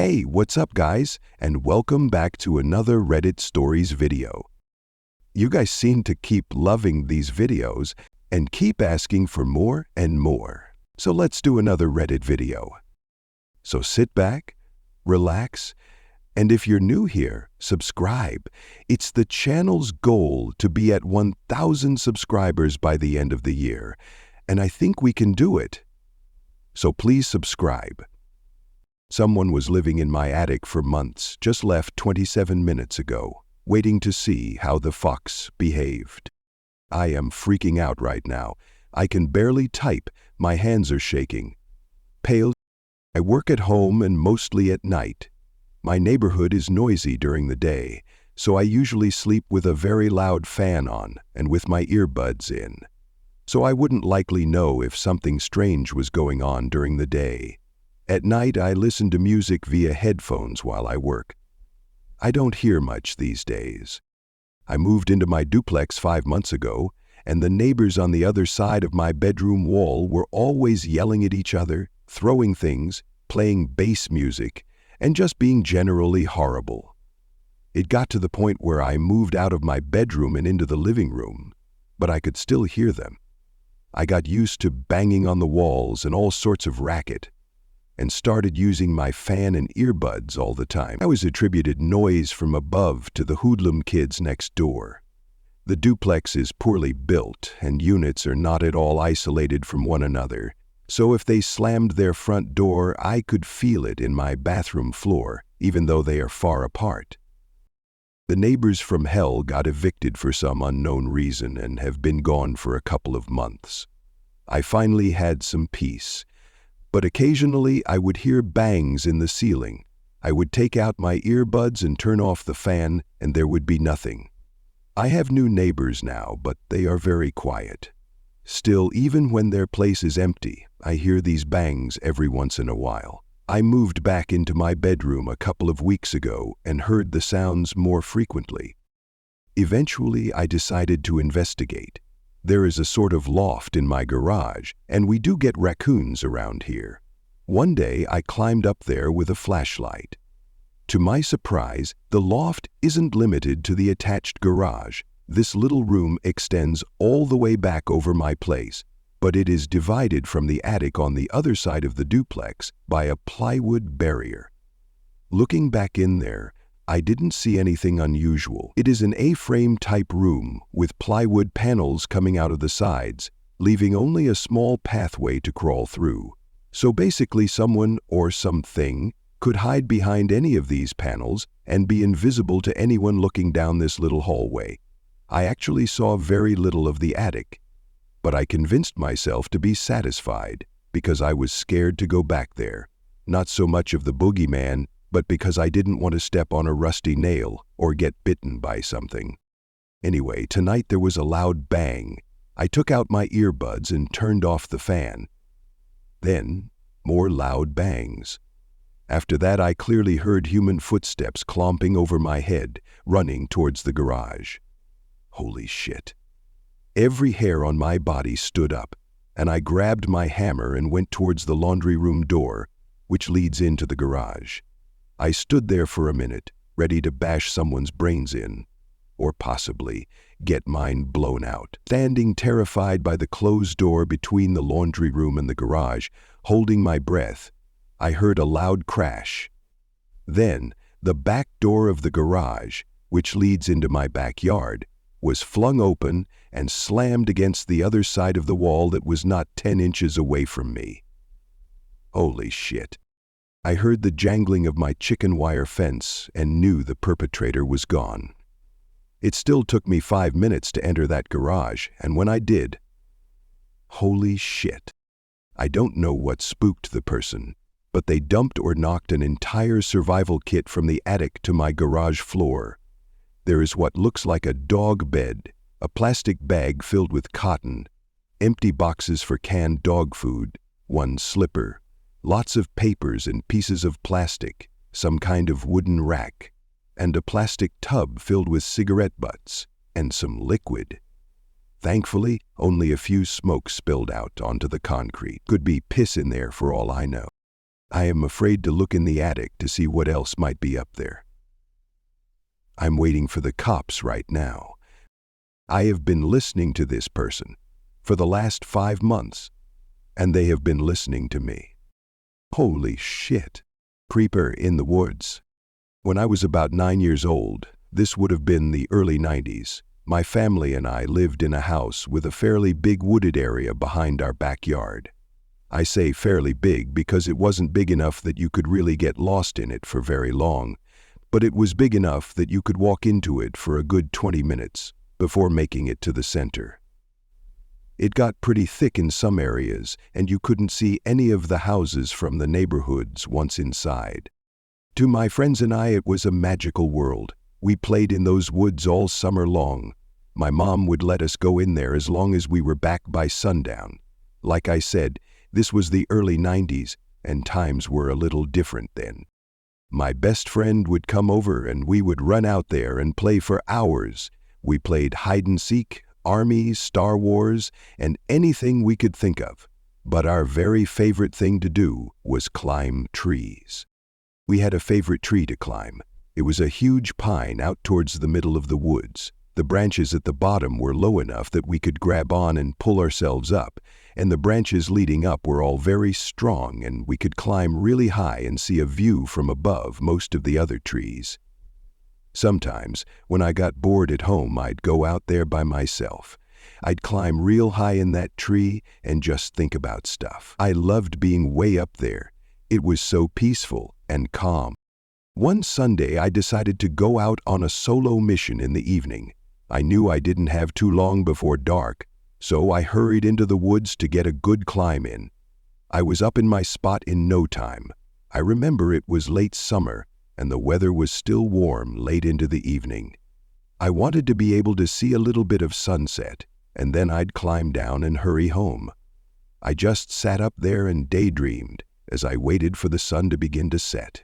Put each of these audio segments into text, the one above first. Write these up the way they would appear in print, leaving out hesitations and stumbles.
Hey, what's up guys? And welcome back to another Reddit Stories video. You guys seem to keep loving these videos and keep asking for more and more. So let's do another Reddit video. So sit back, relax, and if you're new here, subscribe. It's the channel's goal to be at 1,000 subscribers by the end of the year, and I think we can do it. So please subscribe. Someone was living in my attic for months, just left 27 minutes ago, waiting to see how the fox behaved. I am freaking out right now. I can barely type, my hands are shaking. Pale. I work at home and mostly at night. My neighborhood is noisy during the day, so I usually sleep with a very loud fan on and with my earbuds in. So I wouldn't likely know if something strange was going on during the day. At night, I listen to music via headphones while I work. I don't hear much these days. I moved into my duplex 5 months ago, and the neighbors on the other side of my bedroom wall were always yelling at each other, throwing things, playing bass music, and just being generally horrible. It got to the point where I moved out of my bedroom and into the living room, but I could still hear them. I got used to banging on the walls and all sorts of racket, and started using my fan and earbuds all the time. I was attributed noise from above to the hoodlum kids next door. The duplex is poorly built and units are not at all isolated from one another, so if they slammed their front door, I could feel it in my bathroom floor, even though they are far apart. The neighbors from hell got evicted for some unknown reason and have been gone for a couple of months. I finally had some peace. But occasionally I would hear bangs in the ceiling. I would take out my earbuds and turn off the fan, and there would be nothing. I have new neighbors now, but they are very quiet. Still, even when their place is empty, I hear these bangs every once in a while. I moved back into my bedroom a couple of weeks ago and heard the sounds more frequently. Eventually, I decided to investigate. There is a sort of loft in my garage, and we do get raccoons around here. One day, I climbed up there with a flashlight. To my surprise, the loft isn't limited to the attached garage. This little room extends all the way back over my place, but it is divided from the attic on the other side of the duplex by a plywood barrier. Looking back in there, I didn't see anything unusual. It is an A-frame type room with plywood panels coming out of the sides, leaving only a small pathway to crawl through. So basically someone or something could hide behind any of these panels and be invisible to anyone looking down this little hallway. I actually saw very little of the attic, but I convinced myself to be satisfied because I was scared to go back there. Not so much of the boogeyman, but because I didn't want to step on a rusty nail or get bitten by something. Anyway, tonight there was a loud bang. I took out my earbuds and turned off the fan. Then, more loud bangs. After that, I clearly heard human footsteps clomping over my head, running towards the garage. Holy shit. Every hair on my body stood up, and I grabbed my hammer and went towards the laundry room door, which leads into the garage. I stood there for a minute, ready to bash someone's brains in, or possibly get mine blown out. Standing terrified by the closed door between the laundry room and the garage, holding my breath, I heard a loud crash. Then, the back door of the garage, which leads into my backyard, was flung open and slammed against the other side of the wall that was not 10 inches away from me. Holy shit. I heard the jangling of my chicken wire fence and knew the perpetrator was gone. It still took me 5 minutes to enter that garage, and when I did, holy shit. I don't know what spooked the person, but they dumped or knocked an entire survival kit from the attic to my garage floor. There is what looks like a dog bed, a plastic bag filled with cotton, empty boxes for canned dog food, one slipper, lots of papers and pieces of plastic, some kind of wooden rack, and a plastic tub filled with cigarette butts and some liquid. Thankfully, only a few smokes spilled out onto the concrete. Could be piss in there for all I know. I am afraid to look in the attic to see what else might be up there. I'm waiting for the cops right now. I have been listening to this person for the last 5 months, and they have been listening to me. Holy shit. Creeper in the woods. When I was about 9 years old, this would have been the early 90s, my family and I lived in a house with a fairly big wooded area behind our backyard. I say fairly big because it wasn't big enough that you could really get lost in it for very long, but it was big enough that you could walk into it for a good 20 minutes before making it to the center. It got pretty thick in some areas, and you couldn't see any of the houses from the neighborhoods once inside. To my friends and I, it was a magical world. We played in those woods all summer long. My mom would let us go in there as long as we were back by sundown. Like I said, this was the early 90s, and times were a little different then. My best friend would come over and we would run out there and play for hours. We played hide-and-seek, armies, Star Wars, and anything we could think of. But our very favorite thing to do was climb trees. We had a favorite tree to climb. It was a huge pine out towards the middle of the woods. The branches at the bottom were low enough that we could grab on and pull ourselves up, and the branches leading up were all very strong, and we could climb really high and see a view from above most of the other trees. Sometimes, when I got bored at home, I'd go out there by myself. I'd climb real high in that tree and just think about stuff. I loved being way up there. It was so peaceful and calm. One Sunday, I decided to go out on a solo mission in the evening. I knew I didn't have too long before dark, so I hurried into the woods to get a good climb in. I was up in my spot in no time. I remember it was late summer, and the weather was still warm late into the evening. I wanted to be able to see a little bit of sunset, and then I'd climb down and hurry home. I just sat up there and daydreamed as I waited for the sun to begin to set.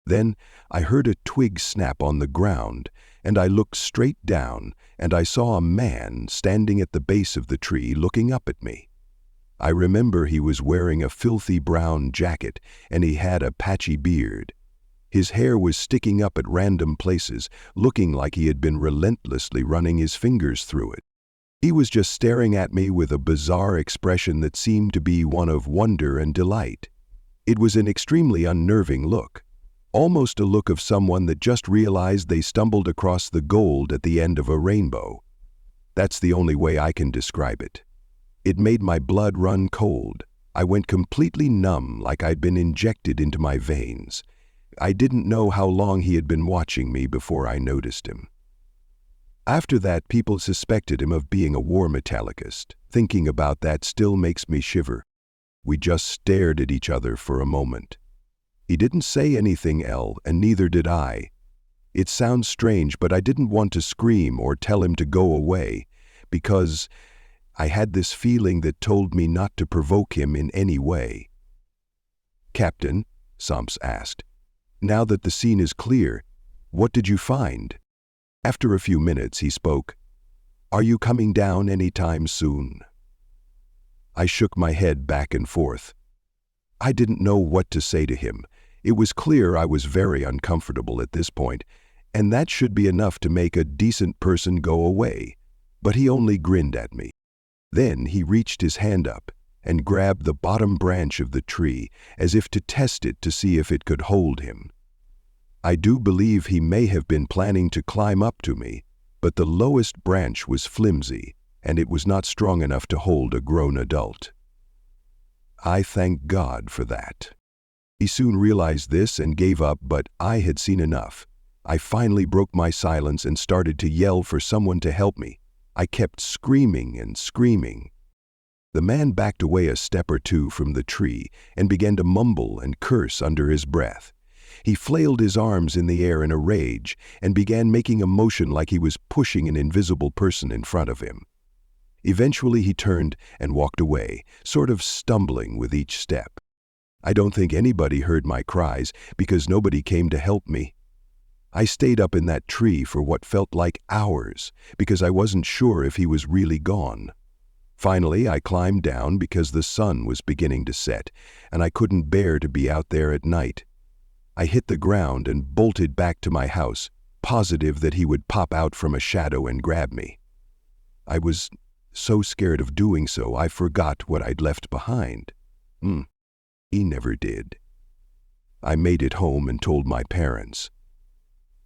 Then I heard a twig snap on the ground, and I looked straight down, and I saw a man standing at the base of the tree looking up at me. I remember he was wearing a filthy brown jacket, and he had a patchy beard. His hair was sticking up at random places, looking like he had been relentlessly running his fingers through it. He was just staring at me with a bizarre expression that seemed to be one of wonder and delight. It was an extremely unnerving look. Almost a look of someone that just realized they stumbled across the gold at the end of a rainbow. That's the only way I can describe it. It made my blood run cold. I went completely numb, like I'd been injected into my veins. I didn't know how long he had been watching me before I noticed him. After that, people suspected him of being a war metallicist. Thinking about that still makes me shiver. We just stared at each other for a moment. He didn't say anything, and neither did I. It sounds strange, but I didn't want to scream or tell him to go away, because I had this feeling that told me not to provoke him in any way. "Captain," Samps asked, "now that the scene is clear, what did you find?" After a few minutes, he spoke. "Are you coming down any time soon?" I shook my head back and forth. I didn't know what to say to him. It was clear I was very uncomfortable at this point, and that should be enough to make a decent person go away. But he only grinned at me. Then he reached his hand up and grabbed the bottom branch of the tree as if to test it to see if it could hold him. I do believe he may have been planning to climb up to me, but the lowest branch was flimsy, and it was not strong enough to hold a grown adult. I thank God for that. He soon realized this and gave up, but I had seen enough. I finally broke my silence and started to yell for someone to help me. I kept screaming and screaming. The man backed away a step or two from the tree and began to mumble and curse under his breath. He flailed his arms in the air in a rage and began making a motion like he was pushing an invisible person in front of him. Eventually he turned and walked away, sort of stumbling with each step. I don't think anybody heard my cries because nobody came to help me. I stayed up in that tree for what felt like hours because I wasn't sure if he was really gone. Finally, I climbed down because the sun was beginning to set, and I couldn't bear to be out there at night. I hit the ground and bolted back to my house, positive that he would pop out from a shadow and grab me. I was so scared of doing so, I forgot what I'd left behind. He never did. I made it home and told my parents.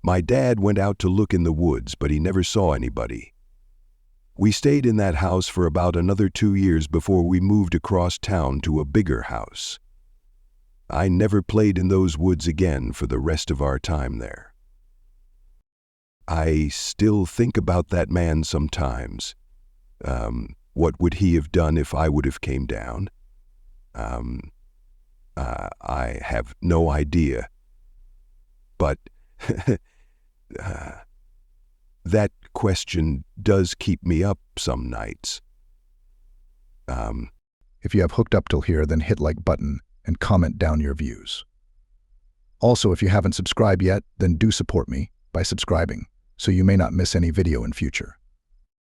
My dad went out to look in the woods, but he never saw anybody. We stayed in that house for about another 2 years before we moved across town to a bigger house. I never played in those woods again for the rest of our time there. I still think about that man sometimes. What would he have done if I would have came down? I have no idea. But that question does keep me up some nights. If you have hooked up till here, then hit like button and comment down your views. Also, if you haven't subscribed yet, then do support me by subscribing so you may not miss any video in future.